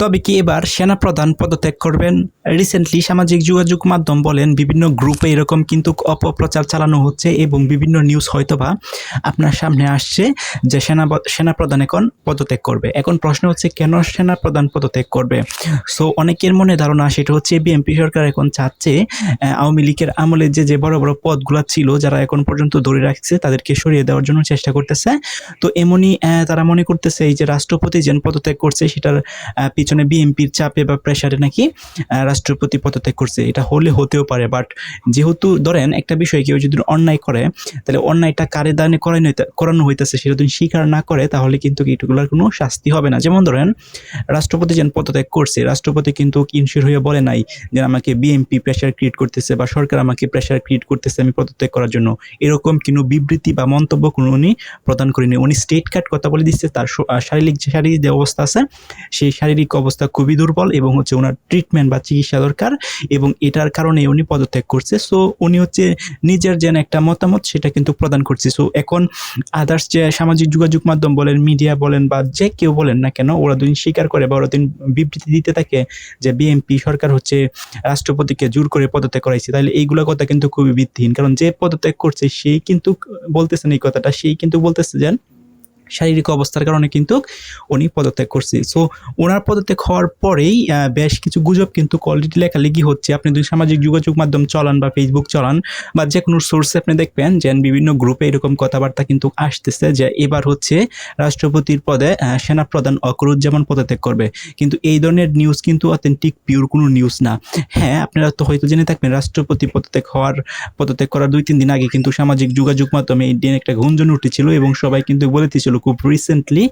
তবে কি এবার সেনাপ্রধান পদত্যাগ করবেন? রিসেন্টলি সামাজিক যোগাযোগ মাধ্যম বলেন বিভিন্ন গ্রুপে এরকম কিন্তু অপপ্রচার চালানো হচ্ছে এবং বিভিন্ন নিউজ হয়তোবা আপনার সামনে আসছে যে সেনাপ্রধান এখন পদত্যাগ করবে। এখন প্রশ্ন হচ্ছে কেন সেনাপ্রধান পদত্যাগ করবে? সো অনেকের মনে ধারণা সেটা হচ্ছে বিএনপি সরকার এখন চাচ্ছে আওয়ামী লীগের আমলে যে বড় বড় পদগুলো ছিল যারা এখন পর্যন্ত ধরে রাখছে তাদেরকে সরিয়ে দেওয়ার জন্য চেষ্টা করতেছে। তো এমনই তারা মনে করতেছে এই যে রাষ্ট্রপতি যেন পদত্যাগ করছে সেটার পিছনে বিএনপির চাপে বা প্রেসারে নাকি রাষ্ট্রপতি পদত্যাগ করছে। এটা হতেও পারে, বাট যেহেতু ধরেন একটা বিষয় কেউ যদি অন্যায় করে তাহলে অন্যায়টা কারে দানে করানো হইতেছে সেটা যদি স্বীকার না করে তাহলে কিন্তু এগুলোর কোনো শাস্তি হবে না। যেমন ধরেন রাষ্ট্রপতি যেন পদত্যাগ করছে, রাষ্ট্রপতি কিন্তু ইনশিওর হয়ে বলে নাই যে আমাকে বিএনপি প্রেসার ক্রিয়েট করতেছে বা সরকার আমাকে প্রেসার ক্রিয়েট করতেছে আমি পদত্যাগ করার জন্য, এরকম কোনো বিবৃতি বা মন্তব্য কোনো উনি প্রদান করেনি। উনি স্টেট কাট কথা বলে দিচ্ছে তার শারীরিক যে অবস্থা আছে সেই শারীরিক অবস্থা খুবই দুর্বল এবং হচ্ছে ওনার ট্রিটমেন্ট বা চিকিৎসা দরকার এবং এটার কারণে উনি পদত্যাগ করছে। সো উনি হচ্ছে নিজের যেন একটা মতামত সেটা কিন্তু প্রদান করছে। সো এখন আদার্স যে সামাজিক যোগাযোগ মাধ্যম বলেন, মিডিয়া বলেন বা যে কেউ বলেন না কেন, ওরা দিন স্বীকার করে বা ওরা দিন বিবৃতি দিতে থাকে যে বিএনপি সরকার হচ্ছে রাষ্ট্রপতিকে জোর করে পদত্যাগ করাইছে, তাহলে এইগুলো কথা কিন্তু খুবই ভিত্তিহীন। কারণ যে পদত্যাগ করছে সেই কিন্তু বলতেছেন এই কথাটা, সেই কিন্তু বলতেছে যে শারীরিক অবস্থার কারণে কিন্তু উনি পদত্যাগ করছে। সো ওনার পদত্যাগ হওয়ার পরেই বেশ কিছু গুজব কিন্তু অলরেডি লেখালেখি হচ্ছে। আপনি যদি সামাজিক যোগাযোগ মাধ্যম চলান বা ফেসবুক চলান বা যে কোনো সোর্সে আপনি দেখবেন যে বিভিন্ন গ্রুপে এরকম কথাবার্তা কিন্তু আসতেছে যে এবার হচ্ছে রাষ্ট্রপতির পদে সেনাপ্রধান ওয়াকারুজ্জামান পদত্যাগ করবে। কিন্তু এই ধরনের নিউজ কিন্তু অথেন্টিক পিওর কোনো নিউজ না। হ্যাঁ, আপনারা তো হয়তো জেনে থাকবেন রাষ্ট্রপতি পদত্যাগ করার 2-3 দিন আগে কিন্তু সামাজিক যোগাযোগ মাধ্যমে এই দিন একটা গুঞ্জন উঠেছিল এবং সবাই কিন্তু বলেছিল খুব রিসেন্টলি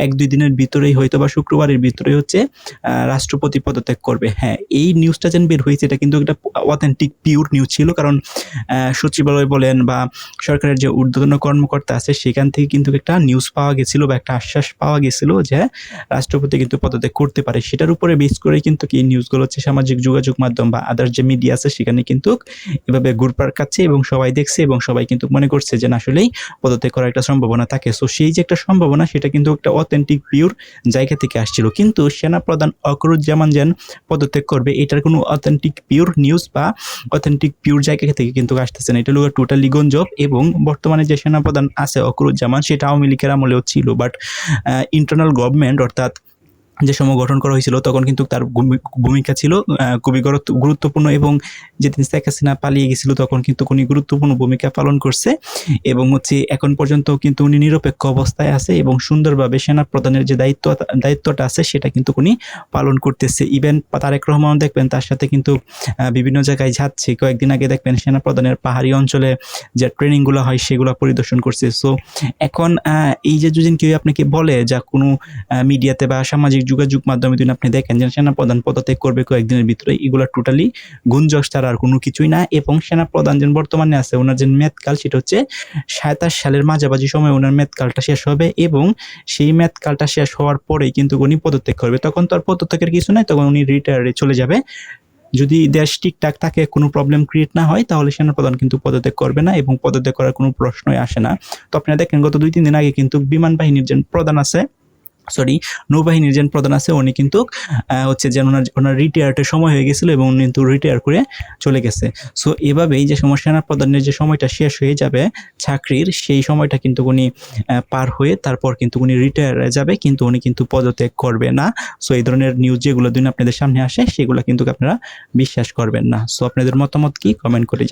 1-2 দিনের ভিতরেই হয়তো বা শুক্রবারের ভিতরে হচ্ছে রাষ্ট্রপতি পদত্যাগ করবে। হ্যাঁ, এই নিউজটা যেন বের হয়েছে এটা কিন্তু একটা অথেন্টিক পিওর নিউজ ছিল। কারণ সচিবালয় বলেন বা সরকারের যে ঊর্ধ্বতন কর্মকর্তা আছে সেখান থেকে কিন্তু একটা নিউজ পাওয়া গেছিল বা একটা আশ্বাস পাওয়া গেছিল যে রাষ্ট্রপতি কিন্তু পদত্যাগ করতে পারে। সেটার উপরে বেস করে কিন্তু এই নিউজগুলো হচ্ছে সামাজিক যোগাযোগ মাধ্যম বা আদার্স যে মিডিয়া আছে সেখানে কিন্তু এভাবে ঘুরপাক খাচ্ছে এবং সবাই দেখছে এবং সবাই কিন্তু মনে করছে যে আসলেই পদত্যাগ করার একটা সম্ভাবনা থাকে। সো সেই যে একটা সম্ভাবনা সেটা কিন্তু একটা অথেন্টিক পিওর জায়গা থেকে আসছিল। কিন্তু সেনাপ্রধান ওয়াকারুজ্জামান যেন পদত্যাগ করবে এটার কোনো অথেন্টিক পিওর নিউজ বা অথেন্টিক পিওর জায়গা থেকে কিন্তু আসতেছে না। এটা হলো টোটালি গুজব এবং বর্তমানে যে সেনাপ্রধান আছে ওয়াকারুজ্জামান সেটা আওয়ামী লীগের আমলেও ছিল, বাট ইন্টারনাল গভর্নমেন্ট অর্থাৎ যে সময় গঠন করা হয়েছিল তখন কিন্তু তার ভূমিকা ছিল খুবই গুরুত্বপূর্ণ এবং যেদিন শেখ হাসিনা পালিয়ে গেছিল তখন কিন্তু উনি গুরুত্বপূর্ণ ভূমিকা পালন করছে এবং হচ্ছে এখন পর্যন্ত কিন্তু উনি নিরপেক্ষ অবস্থায় আছে এবং সুন্দরভাবে সেনা প্রধানের যে দায়িত্বটা আছে সেটা কিন্তু উনি পালন করতেছে। ইভেন তারেক রহমান দেখবেন তার সাথে কিন্তু বিভিন্ন জায়গায় যাচ্ছে। কয়েকদিন আগে দেখবেন সেনা প্রধানের পাহাড়ি অঞ্চলে যে ট্রেনিংগুলো হয় সেগুলো পরিদর্শন করছে। সো এখন এই যে যদি কেউ আপনাকে বলে যা কোনো মিডিয়াতে বা সামাজিক যোগাযোগ মাধ্যমে যদি আপনি দেখেন যে সেনাপ্রধান পদত্যাগ করবে কয়েকদিনের ভিতরে, এগুলো টোটালি গুঞ্জন ছাড়া আর কোনো কিছুই না। এবং সেনাপ্রধান যে বর্তমানে আছে ওনার যে মেয়াদকাল সেটা হচ্ছে 27 সালের মাঝামাঝি সময় ওনার মেয়াদকালটা শেষ হবে এবং সেই মেয়াদকালটা শেষ হওয়ার পরেই কিন্তু উনি পদত্যাগ করবে। তখন তো আর পদত্যাগের কিছু নাই, তখন উনি রিটায়ারে চলে যাবে। যদি দেশ ঠিকঠাক থাকে, কোনো প্রবলেম ক্রিয়েট না হয়, তাহলে সেনাপ্রধান কিন্তু পদত্যাগ করবে না এবং পদত্যাগ করার কোনো প্রশ্নই আসে না। তো আপনারা দেখেন গত 2-3 দিন আগে কিন্তু বিমান বাহিনীর যে প্রধান আছে নৌবাহিনীর যে প্রধান আছে উনি কিন্তু হচ্ছে যে ওনার রিটায়ার্ডের সময় হয়ে গেছিল এবং উনি কিন্তু রিটায়ার করে চলে গেছে। সো এভাবেই যে সেনা প্রধানের যে সময়টা শেষ হয়ে যাবে চাকরির, সেই সময়টা কিন্তু উনি পার হয়ে তারপর কিন্তু উনি রিটায়ারে যাবে, কিন্তু উনি কিন্তু পদত্যাগ করবে না। সো এই ধরনের নিউজ যেগুলো দিন আপনাদের সামনে আসে সেগুলো কিন্তু আপনারা বিশ্বাস করবেন না। সো আপনাদের মতামত কি কমেন্ট করে